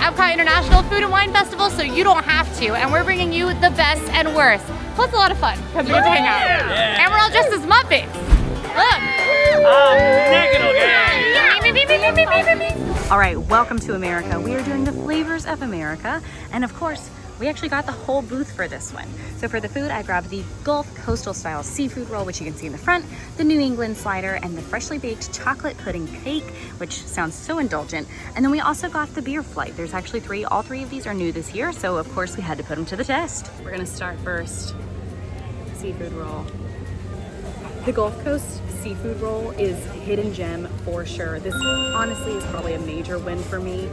EPCOT International Food and Wine Festival, so you don't have to. And we're bringing you the best and worst. Plus a lot of fun, because we get to hang out. Yeah. And we're all dressed as Muppets. Look. All right, welcome to America. We are doing the flavors of America. And of course, we actually got the whole booth for this one. So for the food, I grabbed the Gulf Coastal style seafood roll, which you can see in the front, the New England slider, and the freshly baked chocolate pudding cake, which sounds so indulgent. And then we also got the beer flight. There's actually three. All three of these are new this year, so of course we had to put them to the test. We're gonna start first. Seafood roll. The Gulf Coast seafood roll is hidden gem for sure. This honestly is probably a major win for me.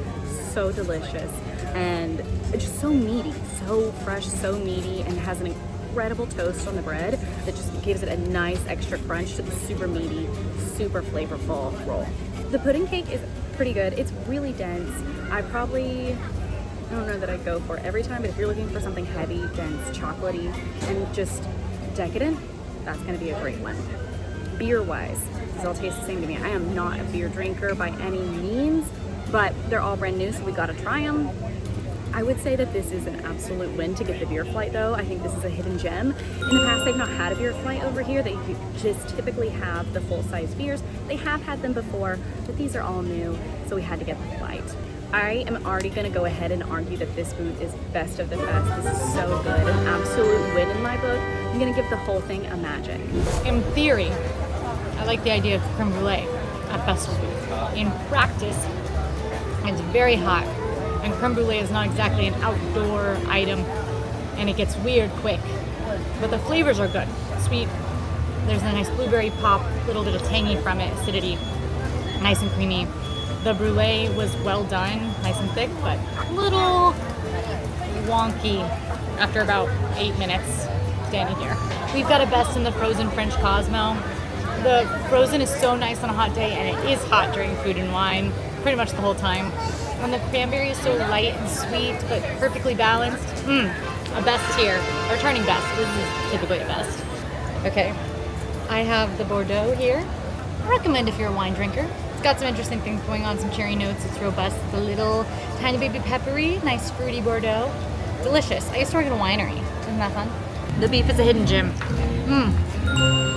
So delicious and just so meaty, so fresh, so meaty, and has an incredible toast on the bread that just gives it a nice extra crunch to the super meaty, super flavorful roll. The pudding cake is pretty good. It's really dense. I don't know that I'd go for it every time, but if you're looking for something heavy, dense, chocolatey, and just decadent, that's gonna be a great one. Beer-wise, these all taste the same to me. I am not a beer drinker by any means, but they're all brand new, so we gotta try them. I would say that this is an absolute win to get the beer flight though. I think this is a hidden gem. In the past, they've not had a beer flight over here. They just typically have the full-size beers. They have had them before, but these are all new, so we had to get the flight. I am already gonna go ahead and argue that this booth is best of the best. This is so good, an absolute win in my book. I'm gonna give the whole thing a magic. In theory, I like the idea of creme brulee at festival booth. In practice, it's very hot, and creme brulee is not exactly an outdoor item, and it gets weird quick. But the flavors are good. Sweet, there's a nice blueberry pop, little bit of tangy from it, acidity, nice and creamy. The brulee was well done, nice and thick, but a little wonky after about 8 minutes standing here. We've got a best in the frozen French Cosmo. The frozen is so nice on a hot day, and it is hot during food and wine, pretty much the whole time. And the cranberry is so light and sweet, but perfectly balanced. A best here, a returning best. This is typically a best. Okay, I have the Bordeaux here. I recommend if you're a wine drinker. It's got some interesting things going on, some cherry notes. It's robust. It's a little tiny baby peppery, nice fruity Bordeaux. Delicious. I used to work at a winery. Isn't that fun? The beef is a hidden gem.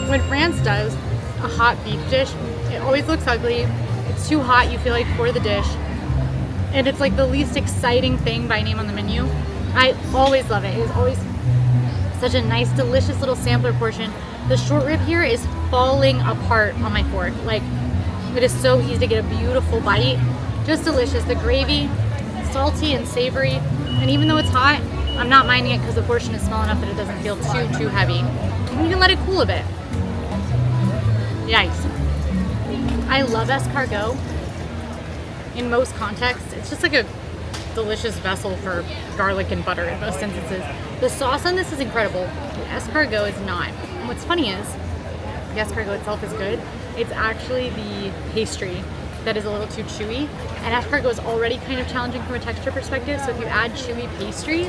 When France does a hot beef dish, it always looks ugly. It's too hot, you feel like, for the dish. And it's like the least exciting thing by name on the menu. I always love it. It is always such a nice, delicious little sampler portion. The short rib here is falling apart on my fork. Like, it is so easy to get a beautiful bite. Just delicious. The gravy, salty and savory. And even though it's hot, I'm not minding it because the portion is small enough that it doesn't feel too heavy. And you can let it cool a bit. Yikes. I love escargot. In most contexts, it's just like a delicious vessel for garlic and butter in most instances. The sauce on this is incredible. The escargot is not. And what's funny is, the escargot itself is good. It's actually the pastry that is a little too chewy. And escargot is already kind of challenging from a texture perspective, so if you add chewy pastry,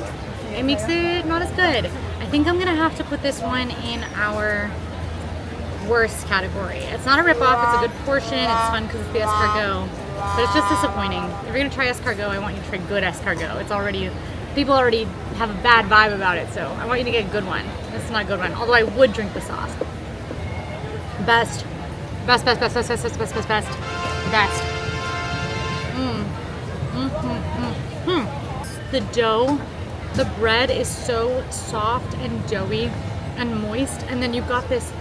it makes it not as good. I think I'm gonna have to put this one in our worst category. It's not a ripoff, it's a good portion, it's fun because it's the escargot, but it's just disappointing. If you're gonna try escargot, I want you to try good escargot. People already have a bad vibe about it, so I want you to get a good one. This is not a good one, although I would drink the sauce. Best. The dough, the bread is so soft and doughy and moist, and then you've got this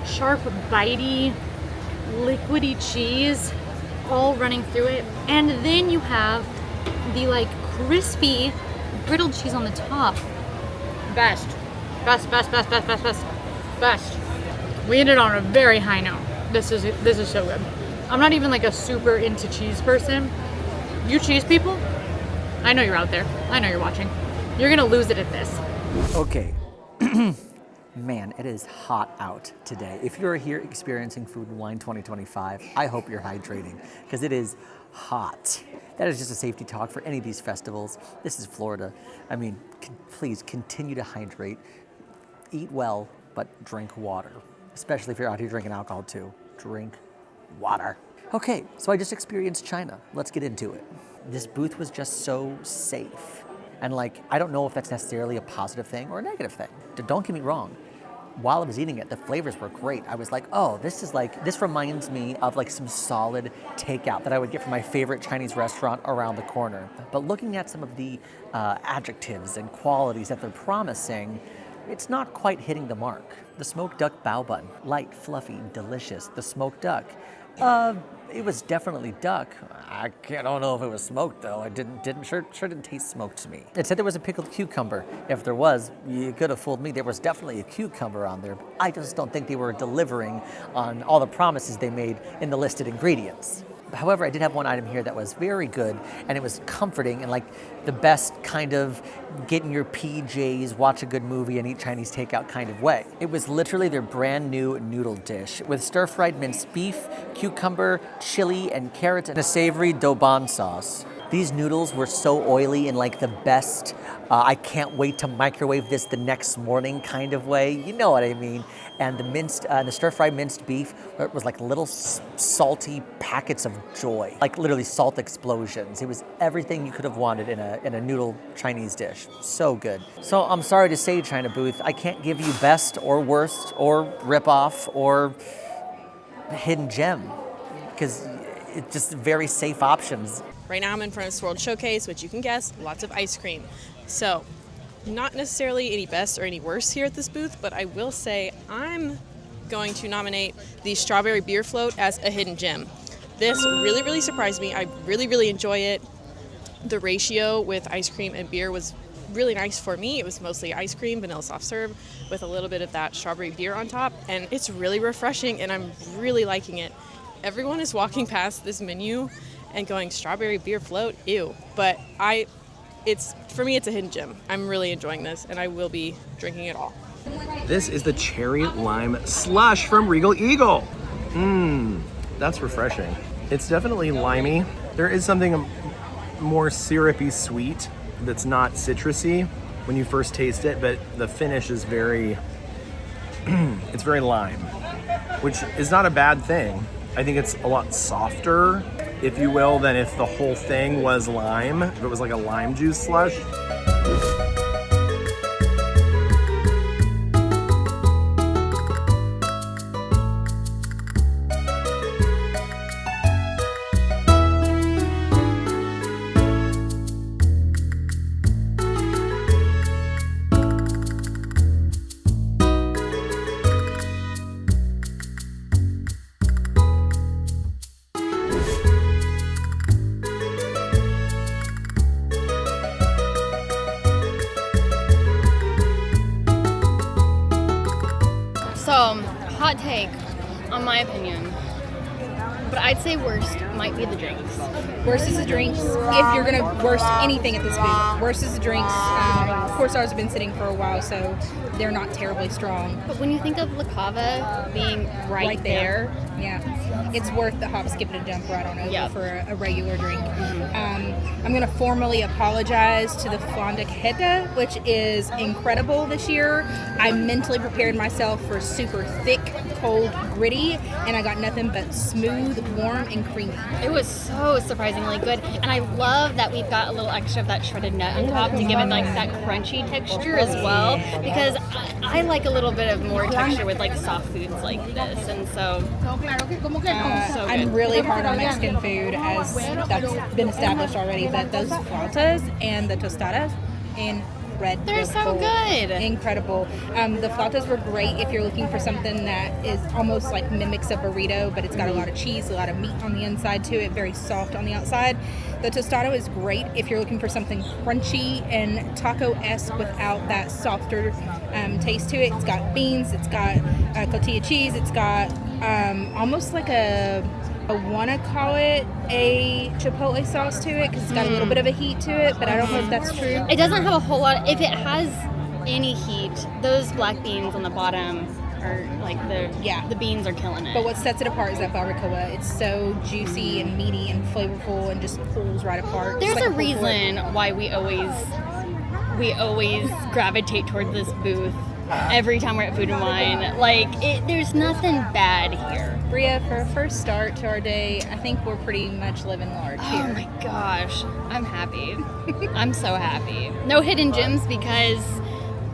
sharp, bitey, liquidy cheese all running through it, and then you have the like crispy griddled cheese on the top. Best. We ended on a very high note. This is so good. I'm not even like a super into cheese person. You cheese people, I know you're out there. I know you're watching. You're gonna lose it at this. Okay. Man, it is hot out today. If you're here experiencing Food and Wine 2025, I hope you're hydrating because it is hot. That is just a safety talk for any of these festivals. This is Florida. I mean, please continue to hydrate. Eat well, but drink water. Especially if you're out here drinking alcohol too. Drink water. Okay, so I just experienced China. Let's get into it. This booth was just so safe. And like, I don't know if that's necessarily a positive thing or a negative thing. Don't get me wrong. While I was eating it, the flavors were great. I was like, oh, this reminds me of like some solid takeout that I would get from my favorite Chinese restaurant around the corner. But looking at some of the adjectives and qualities that they're promising, it's not quite hitting the mark. The smoked duck bao bun, light, fluffy, delicious. The smoked duck, it was definitely duck. I don't know if it was smoked though. It sure didn't taste smoked to me. It said there was a pickled cucumber. If there was, you could have fooled me. There was definitely a cucumber on there. I just don't think they were delivering on all the promises they made in the listed ingredients. However, I did have one item here that was very good, and it was comforting and like the best kind of get in your PJs, watch a good movie, and eat Chinese takeout kind of way. It was literally their brand new noodle dish with stir-fried minced beef, cucumber, chili, and carrots, and a savory douban sauce. These noodles were so oily in like the best, I can't wait to microwave this the next morning kind of way. You know what I mean. And the stir-fried minced beef was like little salty packets of joy, like literally salt explosions. It was everything you could have wanted in a noodle Chinese dish. So good. So I'm sorry to say, China booth, I can't give you best or worst or rip-off or hidden gem because it's just very safe options. Right now I'm in front of World Showcase, which you can guess, lots of ice cream. So, not necessarily any best or any worse here at this booth, but I will say I'm going to nominate the strawberry beer float as a hidden gem. This really, really surprised me. I really, really enjoy it. The ratio with ice cream and beer was really nice for me. It was mostly ice cream, vanilla soft serve, with a little bit of that strawberry beer on top, and it's really refreshing, and I'm really liking it. Everyone is walking past this menu and going, strawberry beer float, ew. But for me, it's a hidden gem. I'm really enjoying this, and I will be drinking it all. This is the cherry lime slush from Regal Eagle. That's refreshing. It's definitely limey. There is something more syrupy sweet that's not citrusy when you first taste it, but the finish is it's very lime, which is not a bad thing. I think it's a lot softer, if you will, than if the whole thing was lime, if it was like a lime juice slush. So, hot take, on my opinion, but I'd say worst might be the drinks. Worst is the drinks. If you're gonna worst anything at this booth, worst is the drinks. Of course, ours have been sitting for a while, so they're not terribly strong. But when you think of La Cava being right there, yeah, it's worth the hop, skip, and a jump right on over Yep. for a regular drink. I'm gonna formally apologize to the Fondaceta, which is incredible this year. I mentally prepared myself for super thick, cold, gritty, and I got nothing but smooth, warm, and creamy. it was so surprisingly good. And I love that we've got a little extra of that shredded nut on top to give it like that crunchy texture as well, because I like a little bit of more texture with like soft foods like this. And so, so I'm good. really hard on Mexican food, as that's been established already, but those flautas and the tostadas, incredible. They're so good. Incredible. The flautas were great if you're looking for something that is almost like mimics a burrito, but it's got a lot of cheese, a lot of meat on the inside to it, very soft on the outside. The tostado is great if you're looking for something crunchy and taco-esque without that softer taste to it. It's got beans, it's got cotija cheese, it's got almost like I want to call it a chipotle sauce to it because it's got a little bit of a heat to it, but I don't know if that's true. It doesn't have a whole lot. If it has any heat, those black beans on the bottom are like the beans are killing it. But what sets it apart is that barbacoa. It's so juicy and meaty and flavorful and just pulls right apart. There's It's like a reason why we always gravitate toward this booth every time we're at Food and Wine. Like, there's nothing bad here. Bria, for a first start to our day, I think we're pretty much living large here. Oh my gosh, I'm happy. I'm so happy. No hidden gems because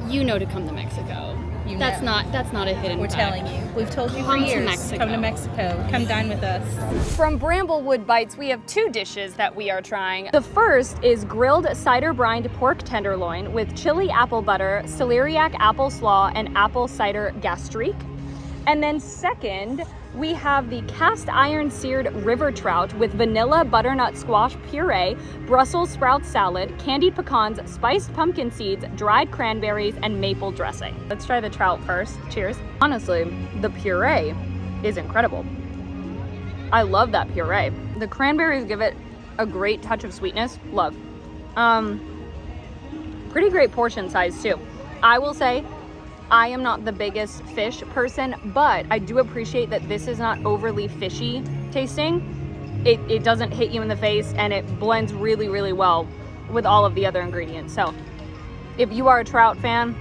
you know to come to Mexico. That's not a hidden We're fact. telling you. We've told you for Come to years. Mexico. Come to Mexico. Come dine with us. From Bramblewood Bites, we have 2 dishes that we are trying. The first is grilled cider brined pork tenderloin with chili apple butter, celeriac apple slaw, and apple cider gastrique. And then second, we have the cast iron seared river trout with vanilla butternut squash puree, Brussels sprout salad, candied pecans, spiced pumpkin seeds, dried cranberries, and maple dressing. Let's try the trout first. Cheers. Honestly, the puree is incredible. I love that puree. The cranberries give it a great touch of sweetness. Love. Pretty great portion size too. I will say, I am not the biggest fish person, but I do appreciate that this is not overly fishy tasting. It doesn't hit you in the face, and it blends really, really well with all of the other ingredients. So if you are a trout fan,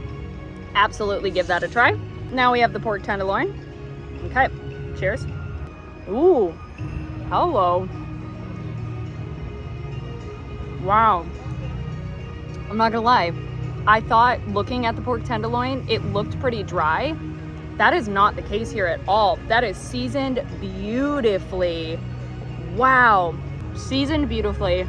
absolutely give that a try. Now we have the pork tenderloin. Okay, cheers. Ooh, hello. Wow. I'm not gonna lie. I thought, looking at the pork tenderloin, it looked pretty dry. That is not the case here at all. That is seasoned beautifully. Wow. Seasoned beautifully.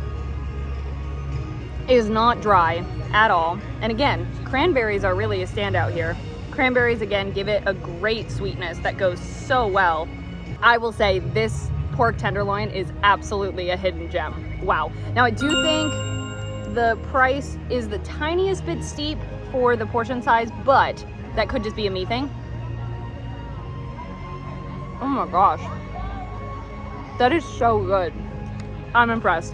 It is not dry at all. And again, cranberries are really a standout here. Cranberries, again, give it a great sweetness that goes so well. I will say this pork tenderloin is absolutely a hidden gem. Wow. Now, I do think the price is the tiniest bit steep for the portion size, but that could just be a me thing. Oh my gosh. That is so good. I'm impressed.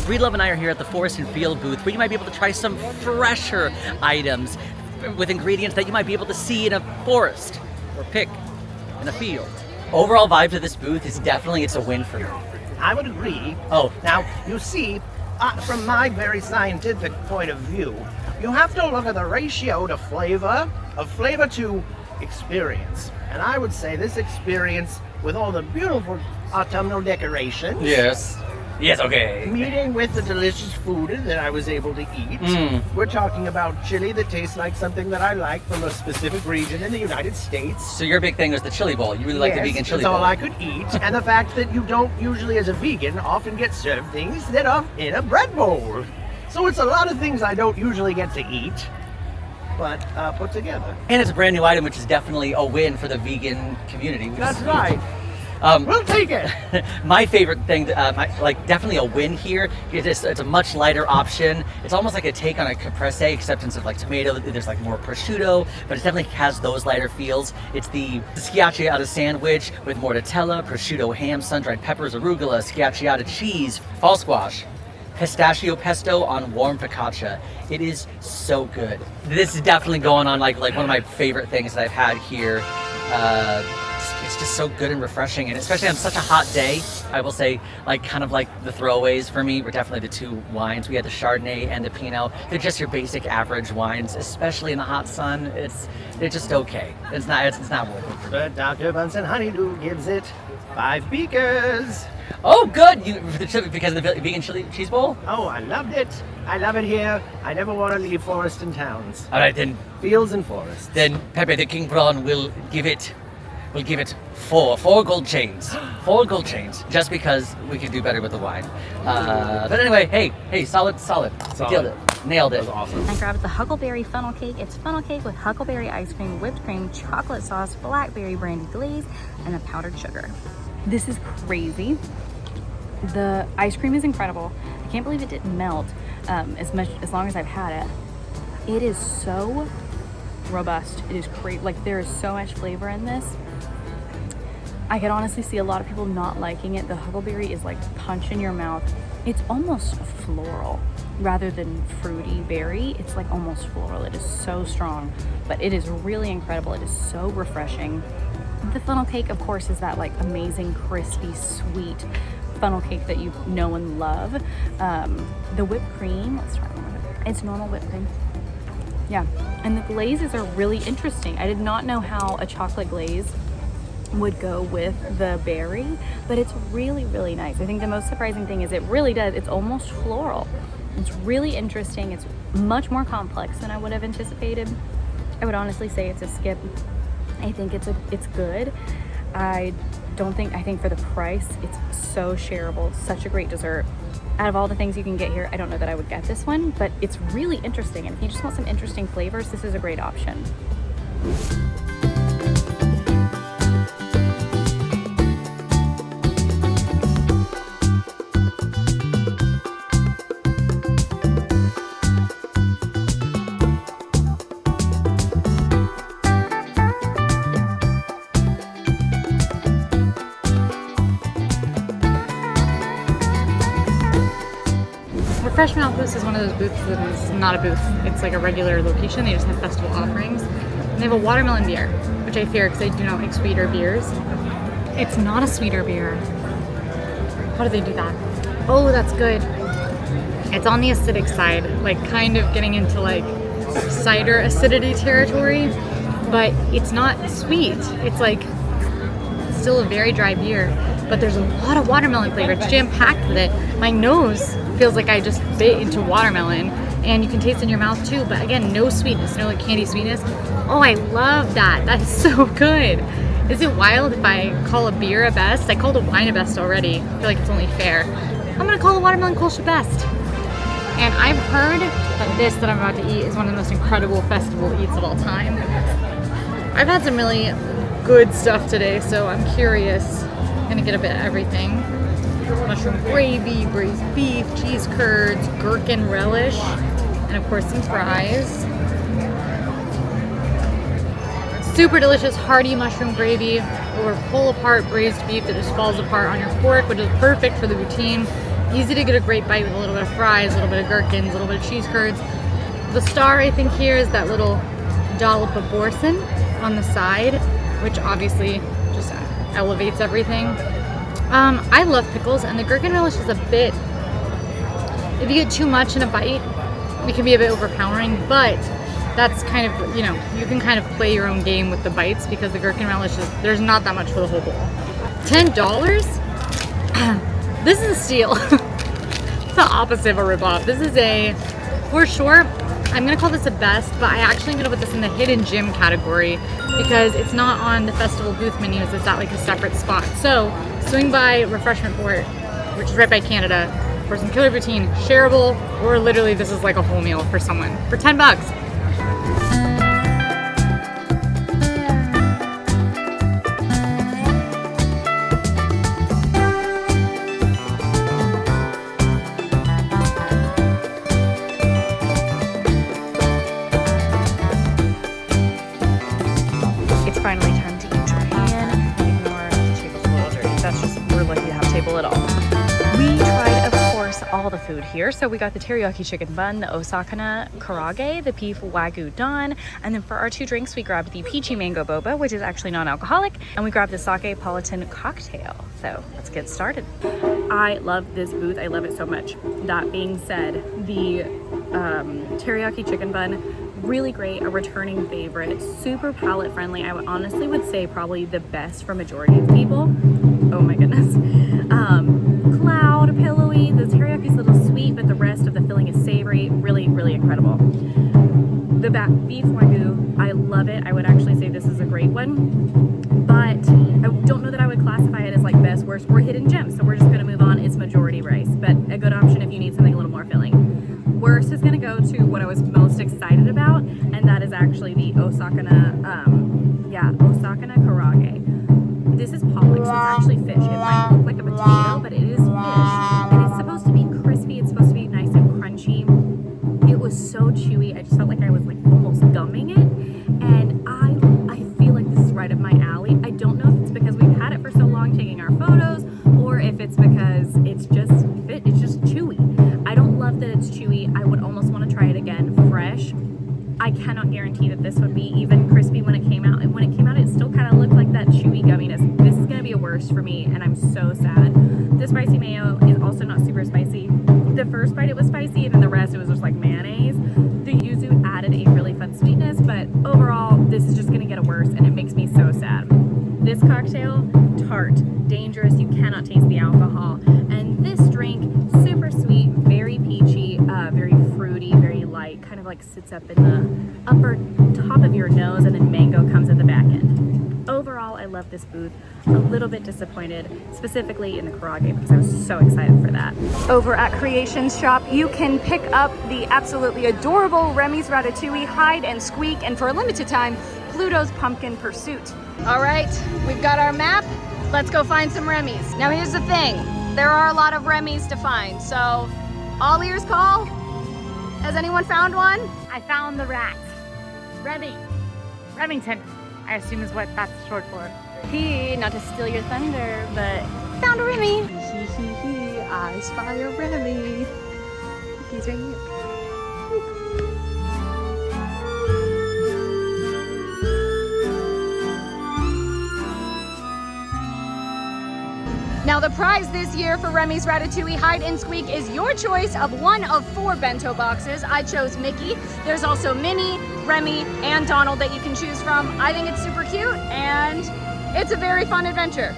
Breedlove and I are here at the Forest and Field booth where you might be able to try some fresher items with ingredients that you might be able to see in a forest or pick in a field. Overall vibe to this booth is definitely, it's a win for me. I would agree. Oh. Now, you see, from my very scientific point of view, you have to look at the ratio to flavor, of flavor to experience. And I would say this experience, with all the beautiful autumnal decorations, Yes, okay. meeting with the delicious food that I was able to eat. We're talking about chili that tastes like something that I like from a specific region in the United States. So your big thing was the chili bowl. You really like the vegan chili that's bowl. all I could eat. And the fact that you don't usually, as a vegan, often get served things that are in a bread bowl. So it's a lot of things I don't usually get to eat, but put together. And it's a brand new item, which is definitely a win for the vegan community. which That's is right. We'll take it. My favorite thing, definitely a win here, is it's a much lighter option. It's almost like a take on a caprese, except instead of like tomato, there's like more prosciutto, but it definitely has those lighter feels. It's the schiacciata sandwich with mortadella, prosciutto, ham, sun-dried peppers, arugula, schiacciata cheese, fall squash, pistachio pesto on warm focaccia. It is so good. This is definitely going on like one of my favorite things that I've had here. It's just so good and refreshing, and especially on such a hot day, I will say, kind of like the throwaways for me were definitely the 2 wines. We had the Chardonnay and the Pinot. They're just your basic average wines, especially in the hot sun. They're just okay. It's not worth it for me. But Dr. Bunsen Honeydew gives it 5 beakers. Oh, good! Because of the vegan chili cheese bowl? Oh, I loved it. I love it here. I never want to leave forest and towns. All right, then Fields and forests. Pepe the King Prawn will give it 4 gold chains. 4 gold chains, just because we can do better with the wine. But anyway, hey, solid. Nailed it. That was awesome. I grabbed the huckleberry funnel cake. It's funnel cake with huckleberry ice cream, whipped cream, chocolate sauce, blackberry brandy glaze, and a powdered sugar. This is crazy. The ice cream is incredible. I can't believe it didn't melt as long as I've had it. It is so robust. It is great. Like, there is so much flavor in this. I could honestly see a lot of people not liking it. The huckleberry is like punch in your mouth. It's almost floral rather than fruity berry. It's like almost floral. It is so strong, but it is really incredible. It is so refreshing. The funnel cake, of course, is that like amazing, crispy, sweet funnel cake that you know and love. The whipped cream, let's try one. It's normal whipped cream. Yeah, and the glazes are really interesting. I did not know how a chocolate glaze would go with the berry, but it's really, really nice. I think the most surprising thing is it's almost floral. It's really interesting. It's much more complex than I would have anticipated. I would honestly say it's a skip. I think it's good. I think for the price, it's so shareable. Such a great dessert. Out of all the things you can get here, I don't know that I would get this one, but it's really interesting. And if you just want some interesting flavors, this is a great option. Refreshment Outpost is one of those booths that is not a booth. It's like a regular location. They just have festival offerings. And they have a watermelon beer, which I fear because I do not like sweeter beers. It's not a sweeter beer. How do they do that? Oh, that's good. It's on the acidic side, like kind of getting into like cider acidity territory, but it's not sweet. It's like still a very dry beer, but there's a lot of watermelon flavor. It's jam-packed with it. My nose feels like I just bit into watermelon, and you can taste it in your mouth too, but again, no sweetness, no like candy sweetness. Oh, I love that. That's so good. Is it wild if I call a beer a best? I called a wine a best already. I feel like it's only fair. I'm gonna call a watermelon Kolsch a best. And I've heard that this that I'm about to eat is one of the most incredible festival eats of all time. I've had some really good stuff today, so I'm curious. I'm gonna get a bit of everything. Mushroom gravy, braised beef, cheese curds, gherkin relish, and of course some fries. Super delicious hearty mushroom gravy or pull apart braised beef that just falls apart on your fork, which is perfect for the routine. Easy to get a great bite with a little bit of fries, a little bit of gherkins, a little bit of cheese curds. The star I think here is that little dollop of boursin on the side, which obviously just elevates everything. I love pickles, and the gherkin relish is a bit, if you get too much in a bite, it can be a bit overpowering, but that's kind of, you know, you can kind of play your own game with the bites because the gherkin relish is, there's not that much for the whole bowl. $10? This is a steal. It's the opposite of a ripoff. This is a, for sure, I'm gonna call this a best, but I actually am gonna put this in the hidden gem category because it's not on the festival booth menus. It's at like a separate spot. So swing by Refreshment Port, which is right by Canada, for some killer poutine, shareable, or literally this is like a whole meal for someone for $10. Finally time to eat Japan. Ignore the table's a little dirty. That's just, we're lucky to have a table at all. We tried, of course, all the food here. So we got the teriyaki chicken bun, the osakana karage, the beef wagyu don, and then for our two drinks, we grabbed the peachy mango boba, which is actually non-alcoholic, and we grabbed the sake Politan cocktail. So let's get started. I love this booth. I love it so much. That being said, the teriyaki chicken bun, really great, a returning favorite, super palate friendly. I honestly would say probably the best for majority of people. Oh my goodness. Cloud, pillowy, the teriyaki's a little sweet, but the rest of the filling is savory. Really, really incredible. The beef wagyu, I love it. I would actually say this is a great one, but I don't know that I would classify it as like best, worst, or hidden gem. So we're just gonna move on. It's majority rice, but a good option if you need something a little more filling. Worst is going to go to what I was most excited about, and that is actually the osakana, osakana karage. This is pollock, so it's actually fish. It might look like a potato, but it is fish, and it's supposed to be crispy. It's supposed to be nice and crunchy. It was so chewy. I just felt like I was like almost gumming it, and I feel like this is right up my alley. I don't know if it's because we've had it for so long taking our photos, or if it's because it's just chewy. I don't love that it's chewy. I would almost want to try it again fresh. I cannot guarantee that this would be even crispy when it came out. And when it came out, it still kind of looked like that chewy gumminess. This is going to be a worst for me, and I'm so sad. The spicy mayo is also not super spicy. The first bite, it was spicy, and then the rest, it was just like mayonnaise. The yuzu added a really cocktail, tart, dangerous, you cannot taste the alcohol. And this drink, super sweet, very peachy, very fruity, very light, kind of like sits up in the upper top of your nose, and then mango comes at the back end. Overall, I love this booth. A little bit disappointed, specifically in the karage, because I was so excited for that. Over at Creations Shop, you can pick up the absolutely adorable Remy's Ratatouille Hide and Squeak, and for a limited time, Pluto's Pumpkin Pursuit. All right, we've got our map. Let's go find some Remy's. Now here's the thing. There are a lot of Remy's to find, so all ears call. Has anyone found one? I found the rat. Remy. Remington, I assume is what that's short for. Not to steal your thunder, but found a Remy. I spy a Remy. He's right here. Now the prize this year for Remy's Ratatouille Hide and Squeak is your choice of one of 4 bento boxes. I chose Mickey. There's also Minnie, Remy, and Donald that you can choose from. I think it's super cute and it's a very fun adventure.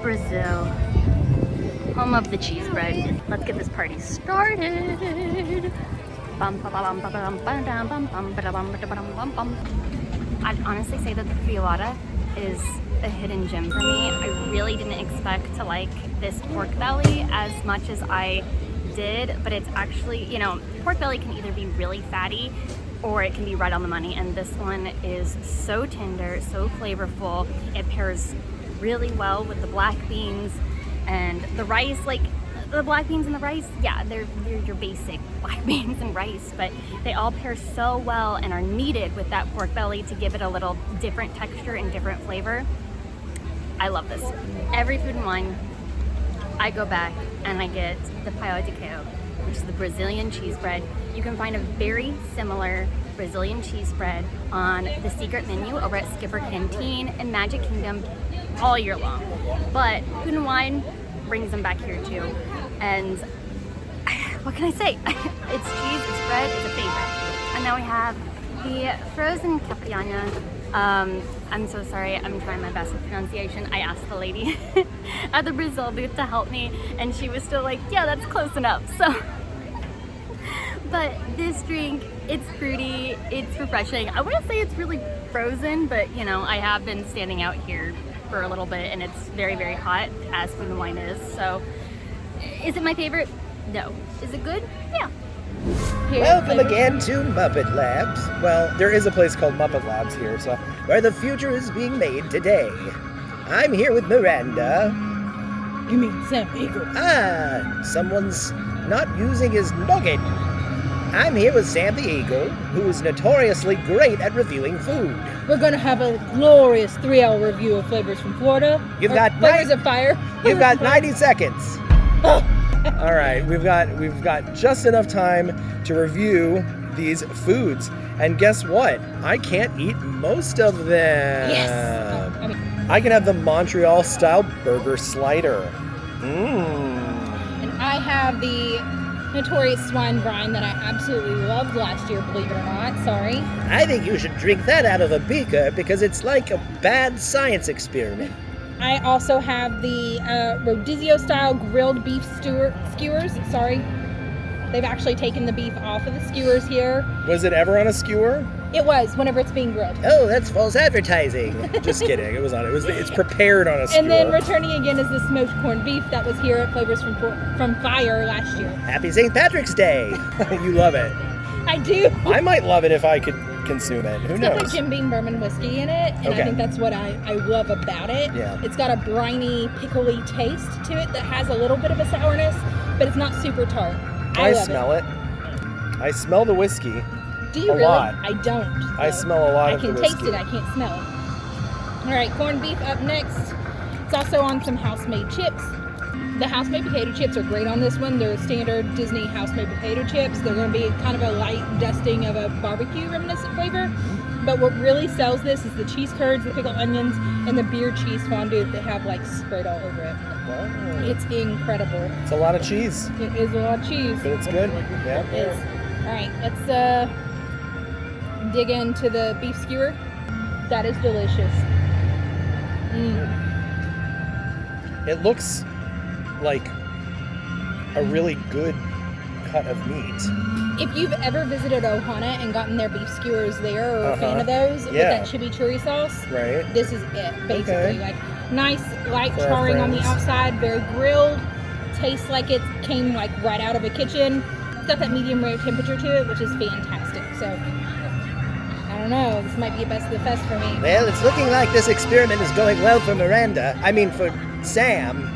Brazil, home of the cheese bread. Let's get this party started. I'd honestly say that the friolata is a hidden gem for me. I really didn't expect to like this pork belly as much as I did, but it's actually, you know, pork belly can either be really fatty or it can be right on the money, and this one is so tender, so flavorful. It pairs really well with the black beans and the rice. Like the black beans and the rice, yeah, they're your basic black beans and rice, but they all pair so well and are needed with that pork belly to give it a little different texture and different flavor. I love this. Every Food and Wine, I go back and I get the paio de queijo, which is the Brazilian cheese bread. You can find a very similar Brazilian cheese bread on the secret menu over at Skipper Canteen and Magic Kingdom all year long. But Food and Wine brings them back here too. And what can I say? It's cheese, it's bread, it's a favorite. And now we have the frozen capriana. I'm so sorry, I'm trying my best with pronunciation. I asked the lady at the Brazil booth to help me, and she was still like, yeah, that's close enough. So, but this drink, it's fruity, it's refreshing. I wouldn't say it's really frozen, but you know, I have been standing out here for a little bit and it's very, very hot, as Food and Wine is. So, is it my favorite? No. Is it good? Yeah. Welcome again to Muppet Labs. Well, there is a place called Muppet Labs here, so where the future is being made today. I'm here with Miranda. You mean Sam Eagle? Ah, someone's not using his noggin. I'm here with Sam the Eagle, who is notoriously great at reviewing food. We're gonna have a glorious 3-hour review of Flavors from Florida. You've got Flavors of Fire. You've got 90 seconds. All right, we've got just enough time to review these foods. And guess what? I can't eat most of them. Yes. I can have the Montreal style burger slider. And I have the notorious swine brine that I absolutely loved last year, believe it or not. Sorry. I think you should drink that out of a beaker because it's like a bad science experiment. I also have the Rodizio style grilled beef skewers. Sorry. They've actually taken the beef off of the skewers here. Was it ever on a skewer? It was, whenever it's being grilled. Oh, that's false advertising. Just kidding. It was on. It's prepared on a skewer. And then returning again is the smoked corned beef that was here at Flavors from Fire last year. Happy St. Patrick's Day. You love it. I do. I might love it if I could consume it. Who It's got knows? the Jim Beam bourbon whiskey in it, and Okay. I think that's what I love about it. Yeah. It's got a briny, pickly taste to it that has a little bit of a sourness, but it's not super tart. I love smell it. I smell the whiskey. Do you a really? lot. I don't. I though. smell a lot I of the can whiskey. taste it, I can't smell it. All right, corned beef up next. It's also on some house-made chips. The house-made potato chips are great on this one. They're standard Disney house-made potato chips. They're going to be kind of a light dusting of a barbecue reminiscent flavor. But what really sells this is the cheese curds, the pickled onions, and the beer cheese fondue that they have like spread all over it. Wow. It's incredible. It's a lot of cheese, It is a lot of cheese. but it's good. Yeah. It is. All right, let's dig into the beef skewer. That is delicious. It looks like a really good cut of meat. If you've ever visited Ohana and gotten their beef skewers there, or a fan of those with that chimichurri sauce, Right. this is it, basically. Okay. Like nice light For our charring on the friends. outside, very grilled, tastes like it came like right out of a kitchen. It's got that medium rare temperature to it, which is fantastic. So I don't know, this might be a best of the fest for me. Well, it's looking like this experiment is going well for Miranda. I mean, for Sam.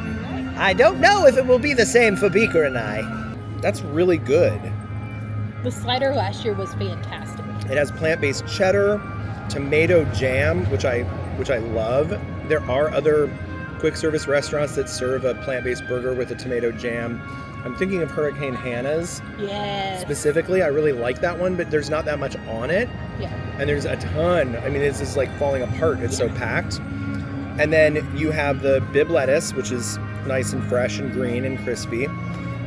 I don't know if it will be the same for Beaker and I. That's really good. The slider last year was fantastic. It has plant-based cheddar, tomato jam, which I love. There are other quick service restaurants that serve a plant-based burger with a tomato jam. I'm thinking of Hurricane Hannah's Yes. specifically. I really like that one, but there's not that much on it. Yeah. And there's a ton. I mean, it's just like falling apart. It's so packed. And then you have the bib lettuce, which is nice and fresh and green and crispy.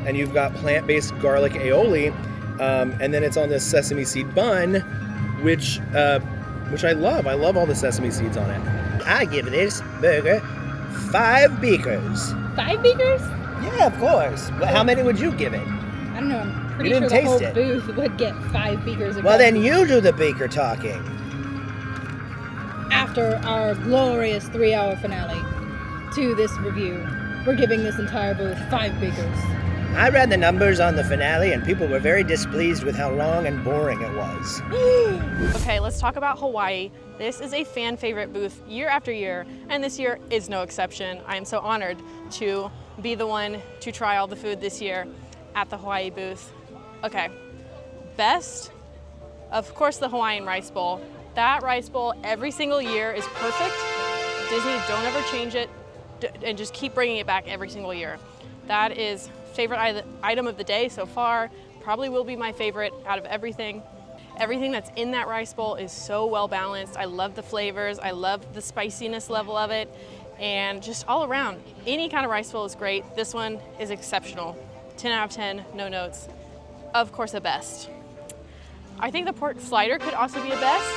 And you've got plant-based garlic aioli. And then it's on this sesame seed bun, which I love. I love all the sesame seeds on it. I give this burger 5 beakers. 5 beakers? Yeah, of course. Well, how many would you give it? I don't know. I'm pretty You sure didn't the whole taste it. booth would get 5 beakers of Well, coffee. then you do the beaker talking. After our glorious 3-hour finale to this review, we're giving this entire booth 5 beakers. I read the numbers on the finale, and people were very displeased with how long and boring it was. Okay, let's talk about Hawaii. This is a fan favorite booth year after year, and this year is no exception. I am so honored to be the one to try all the food this year at the Hawaii booth. Okay, best, of course, the Hawaiian rice bowl. That rice bowl every single year is perfect. Disney, don't ever change it, and just keep bringing it back every single year. That is favorite item of the day so far. Probably will be my favorite out of everything. Everything that's in that rice bowl is so well balanced. I love the flavors. I love the spiciness level of it. And just all around, any kind of rice bowl is great. This one is exceptional. 10 out of 10, no notes. Of course, a best. I think the pork slider could also be a best.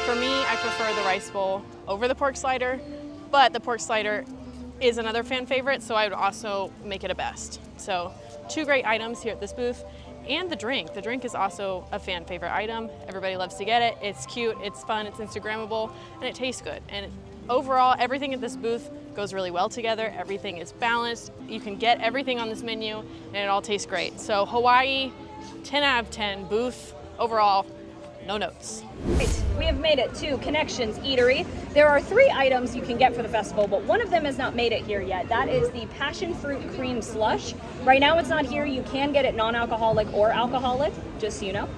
For me, I prefer the rice bowl over the pork slider, but the pork slider is another fan favorite, so I would also make it a best. So 2 great items here at this booth. And the drink. The drink is also a fan favorite item. Everybody loves to get it. It's cute, it's fun, it's Instagrammable, and it tastes good. And overall, everything at this booth goes really well together. Everything is balanced. You can get everything on this menu, and it all tastes great. So Hawaii, 10 out of 10. Booth, overall, no notes. Right, we have made it to Connections Eatery. There are 3 items you can get for the festival, but one of them has not made it here yet. That is the passion fruit cream slush. Right now it's not here. You can get it non-alcoholic or alcoholic, just so you know.